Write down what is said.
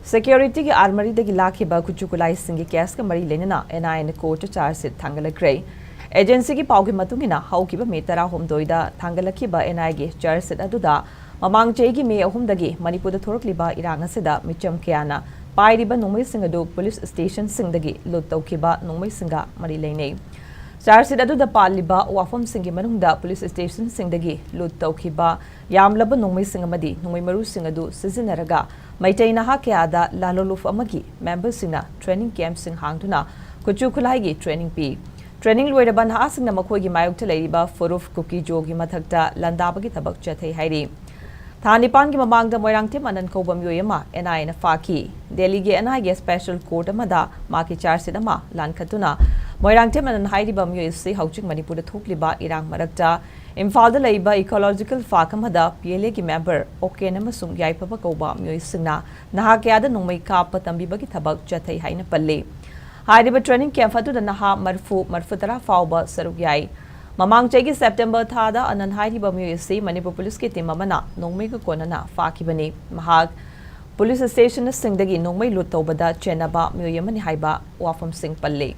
Security Armory dagi lakkhiba Khutshu singgi case ka mari leinana NIA court charge sheet thangatlakkhre. Agency ki pau ki matungina haukiba me tara homdoida thangatlakhiba NIA ge charge sheet aduda mamang chegi me ahum dagi Manipur da thorokliba erang asida micham kyana pairiba nongmai singadu police station singdagi lut tawkhiba nongmai singa mari leinai. Charge sheet aduda paliba wafam singgi manung-da police station singdagi lut tawkhiba yamlaba nongmai singamadi nongmai maru singadu sizinaraga Maitai naha kayada laloluf amagi members sina training camp sing hangtuna Khutshu gi training pi. Training loiraban ha sing na makhoi gi mayok ta leiba foruf cookie jogi mathakta landaba gi thabak chathei hairi. Thanipan gi mamangda moirang tim anan kobam yoyama NIA na faki. Delhi gi NIA gi special court amada maki charge sidama lankhatuna moirang tim anan hairi bam yoy se hauchik Manipur da thokliba erang marakta Imphal da leiba ecological fakamada PLA ki member okay namasung yaipaba koba myoy singna naha kyada nongmai kapa tambiba ki thabak chathai haina palle hairiba training camp atu da naha marfu tara fauba saruk yai mamang chegi September thada anan hairiba myoy se Manipur police ki team amana nongmai ka konana fakibani mahag police station na singdagi nongmai lut tawbada chenaba myoy amani haiba wafam sing palle